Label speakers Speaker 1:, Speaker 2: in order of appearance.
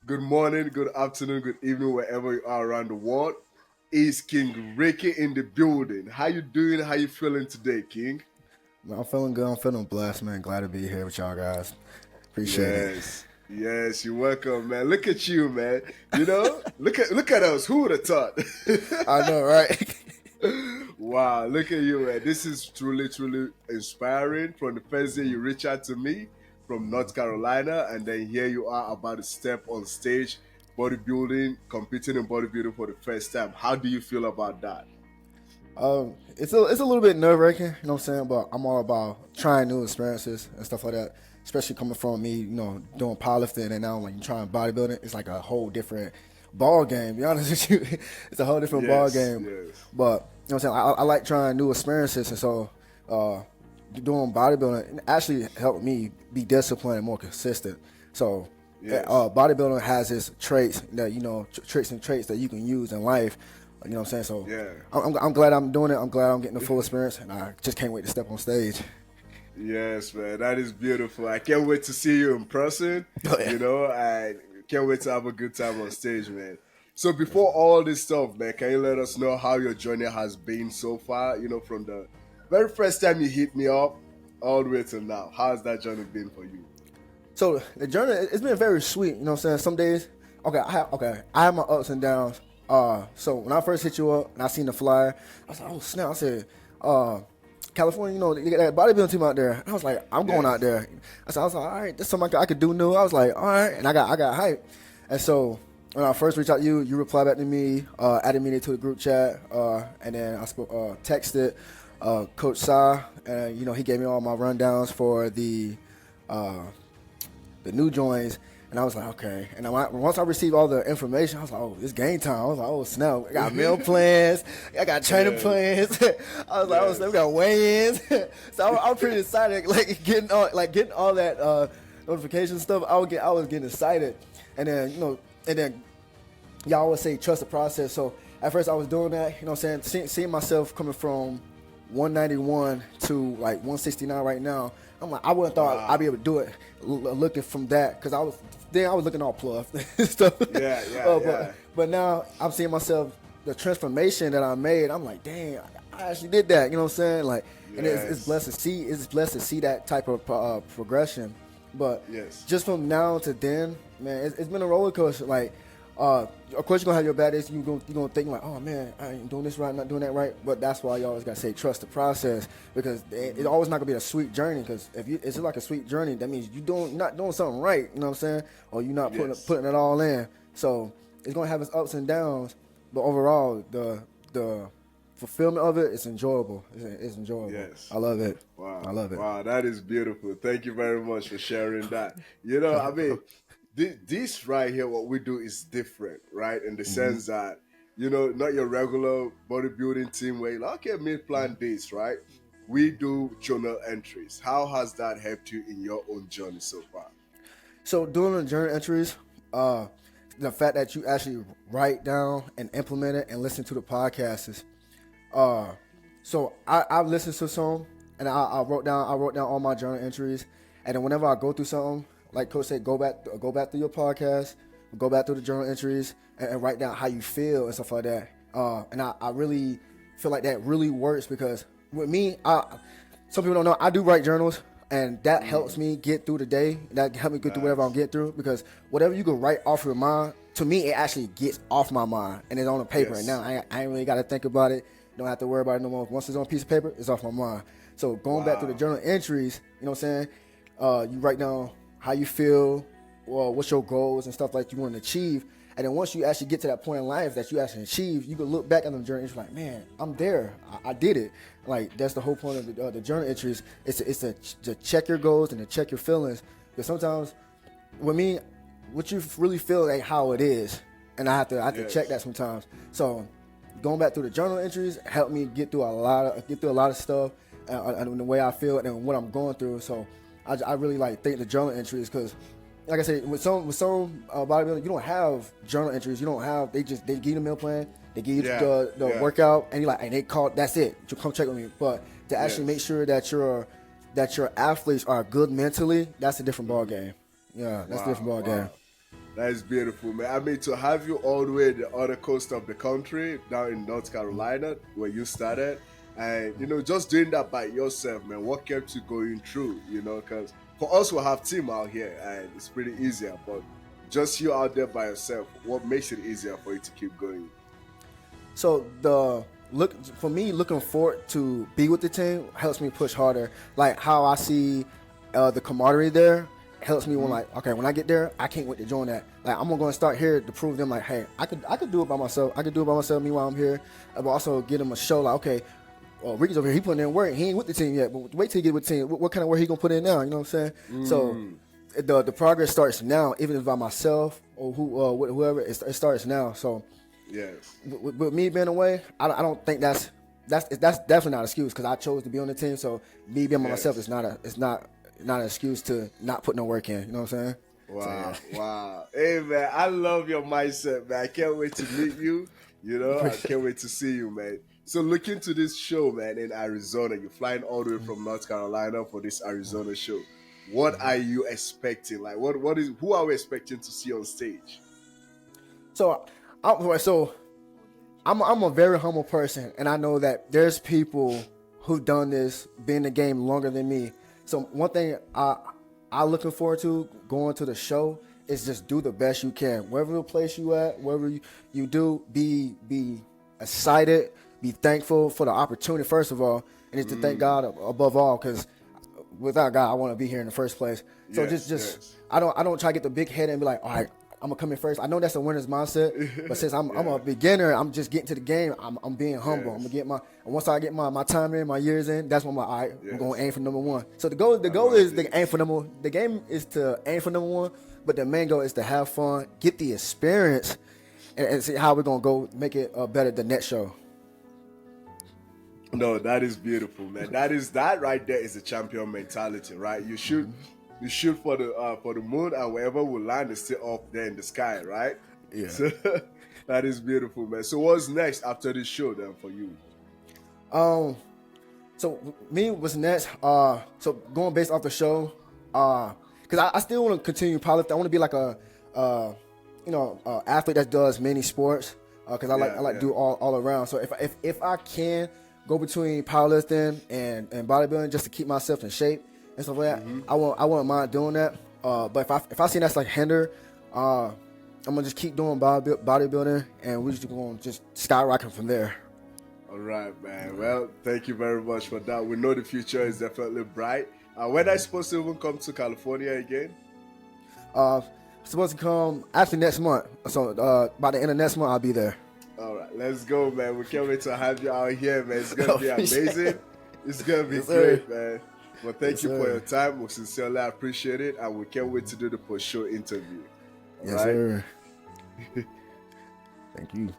Speaker 1: Good morning, good afternoon, good evening, wherever you are around the world. Is King Ricky in the building? How you doing? How you feeling today, King?
Speaker 2: Man, I'm feeling good. I'm feeling blessed, man. Glad to be here with y'all guys. Appreciate it.
Speaker 1: Yes, you're welcome, man. Look at you, man. Look at us. Who would have thought?
Speaker 2: I know, right?
Speaker 1: Wow, look at you, man. This is truly inspiring. From the first day you reach out to me from North Carolina, and then here you are about to step on stage, bodybuilding, competing in bodybuilding for the first time. How do you feel about that?
Speaker 2: It's a little bit nerve wracking, you know what I'm saying? But I'm all about trying new experiences and stuff like that. Especially coming from me, doing powerlifting, and now when you're trying bodybuilding, it's like a whole different ball game. To be honest with you, it's a whole different ball
Speaker 1: Yes,
Speaker 2: game.
Speaker 1: yes.
Speaker 2: But you know what I'm saying? I like trying new experiences, and so doing bodybuilding actually helped me be disciplined and more consistent. So
Speaker 1: Yes.
Speaker 2: bodybuilding has its traits that tricks and traits that you can use in life. You know what I'm saying? So
Speaker 1: Yeah.
Speaker 2: I'm glad I'm doing it. I'm glad I'm getting the full experience, and I just can't wait to step on stage.
Speaker 1: Yes, man. That is beautiful. I can't wait to see you in person.
Speaker 2: Oh yeah.
Speaker 1: I can't wait to have a good time on stage, man. So before all this stuff, man, can you let us know how your journey has been so far? From the very first time you hit me up all the way to now. How has that journey been for you?
Speaker 2: So the journey, it's been very sweet. You know what I'm saying? Some days, I have my ups and downs. So when I first hit you up and I seen the flyer, I was like, oh snap! I said, California, you got that bodybuilding team out there. And I was like, I'm going out
Speaker 1: Yes.
Speaker 2: there. I was like, all right, this is something I could do new. I was like, all right, and I got hype. And so when I first reached out to you, you replied back to me, added me to the group chat, and then I texted Coach Sa, and he gave me all my rundowns for the new joins, and I was like, okay. And once I received all the information, I was like, oh, it's game time. I was like, oh, snap. I got meal plans. I got training
Speaker 1: Yes.
Speaker 2: plans. I was like, oh, snap, we
Speaker 1: Yes.
Speaker 2: got weigh-ins. So I'm pretty excited, like getting all that notification stuff. I was getting excited, and then y'all always say trust the process. So at first I was doing that, what I'm saying, seeing myself coming from 191 to like 169 right now. I'm like, I wouldn't thought I'd be able to do it looking from that, because I was looking all pluff and stuff.
Speaker 1: Yeah,
Speaker 2: But now I'm seeing myself, the transformation that I made. I'm like, dang, I actually did that. You know what I'm saying? Like, and it's
Speaker 1: Yes.
Speaker 2: blessed to see. It's blessed to see that type of progression. But
Speaker 1: Yes.
Speaker 2: just from now to then, man, it's been a roller coaster. Like, of course you're gonna have your bad days. You're gonna think like, oh man, I ain't doing this right, not doing that right. But that's why you always gotta say trust the process, because it's always not gonna be a sweet journey. Because if it's like a sweet journey, that means you're not doing something right. You know what I'm saying? Or you're not
Speaker 1: Yes.
Speaker 2: putting it all in. So it's gonna have its ups and downs. But overall, the fulfillment of it is enjoyable. It's enjoyable.
Speaker 1: Yes.
Speaker 2: I love it.
Speaker 1: Wow.
Speaker 2: I love it.
Speaker 1: Wow, that is beautiful. Thank you very much for sharing that. I mean, this right here, what we do is different, right? In the sense that, not your regular bodybuilding team where you're like, okay, me plan this, right? We do journal entries. How has that helped you in your own journey so far?
Speaker 2: So doing the journal entries, the fact that you actually write down and implement it and listen to the podcasts is, so I've listened to some, and I wrote down all my journal entries, and then whenever I go through something, like Coach said, go back through your podcast, go back through the journal entries, and write down how you feel and stuff like that. And I really feel like that really works, because with me, some people don't know, I do write journals, and that helps me get through the day. That helps me get through whatever I'm getting through, because whatever you can write off your mind, to me, it actually gets off my mind, and it's on the paper.
Speaker 1: Yes.
Speaker 2: And now I ain't really got to think about it. Don't have to worry about it no more. Once it's on a piece of paper, it's off my mind. So going back to the journal entries, you know what I'm saying? You write down how you feel, well, what's your goals and stuff like you want to achieve. And then once you actually get to that point in life that you actually achieve, you can look back on the journal entry like, man, I'm there. I did it. Like, that's the whole point of the journal entries. It's to check your goals and to check your feelings. Because sometimes, with me, what you really feel ain't how it is. And I have to
Speaker 1: Yes.
Speaker 2: check that sometimes. So going back through the journal entries helped me get through a lot of stuff, and the way I feel and what I'm going through. So I really think the journal entries, because like I said, with some bodybuilding, you don't have journal entries. You don't have, they give you the meal plan, they give you the workout, and you're like, and they call, that's it. You come check with me. But to actually make sure that your athletes are good mentally, that's a different ball game. Yeah, that's a different ball game.
Speaker 1: That is beautiful, man. I mean, to have you all the way the other coast of the country, down in North Carolina, where you started, and just doing that by yourself, man. What kept you going through? Because for us, we have team out here, and it's pretty easier. But just you out there by yourself, what makes it easier for you to keep going?
Speaker 2: So for me, looking forward to be with the team helps me push harder. Like how I see the camaraderie there helps me when when I get there, I can't wait to join that. Like I'm gonna start here to prove them like, hey, I could do it by myself. I could do it by myself. Meanwhile, I'm here, but also get them a show like, okay, Ricky's over here. He putting in work. He ain't with the team yet, but wait till he get with the team. What kind of work he gonna put in now? You know what I'm saying? So the progress starts now, even if by myself or whoever. It starts now. So.
Speaker 1: Yes.
Speaker 2: With me being away, I don't think that's definitely not an excuse because I chose to be on the team. So me being by myself is not an excuse to not put no work in. You know what I'm saying?
Speaker 1: Wow,
Speaker 2: So, yeah.
Speaker 1: wow. Hey, man, I love your mindset, man. I can't wait to meet you. I can't wait to see you, man. So look into this show, man, in Arizona. You're flying all the way from North Carolina for this Arizona show. What are you expecting? Like, who are we expecting to see on stage?
Speaker 2: So I'm a very humble person, and I know that there's people who've done this, been in the game longer than me. So one thing I looking forward to going to the show is just do the best you can. Wherever the place you at, wherever you do, be excited, be thankful for the opportunity first of all, and just to thank God above all, because without God, I want to be here in the first place. So
Speaker 1: Yes.
Speaker 2: I don't try to get the big head and be like, all right, I'm gonna come in first. I know that's a winner's mindset, but since I'm a beginner, I'm just getting to the game. I'm being humble.
Speaker 1: Yes.
Speaker 2: I'm gonna get once I get my time in, my years in, that's when I'm like, all right,
Speaker 1: Yes.
Speaker 2: I'm gonna aim for number one. So the goal is to aim for number. The game is to aim for number one, but the main goal is to have fun, get the experience, and see how we're gonna go make it better the next show.
Speaker 1: No, that is beautiful, man. That right there is a champion mentality, right? You shoot for the moon, and wherever we land is still up there in the sky, right?
Speaker 2: Yeah.
Speaker 1: So that is beautiful, man. So what's next after this show then for you?
Speaker 2: So me was next. So going based off the show, because I still want to continue powerlifting. I want to be like a athlete that does many sports. Because I like do all around. So if I can go between powerlifting and bodybuilding just to keep myself in shape and stuff like that, I wouldn't mind doing that. But if I see that's like hinder, I'm gonna just keep doing bodybuilding, and we're just gonna just skyrocket from there.
Speaker 1: All right, man. Well, thank you very much for that. We know the future is definitely bright. When are you supposed to even come to California again?
Speaker 2: Supposed to come actually next month. So by the end of next month, I'll be there.
Speaker 1: All right, let's go, man. We can't wait to have you out here, man. It's gonna be amazing. It's gonna be great, man. Well, thank you for your time. We sincerely appreciate it, and we can't wait to do the post-show interview. All right?
Speaker 2: Sir. Thank you.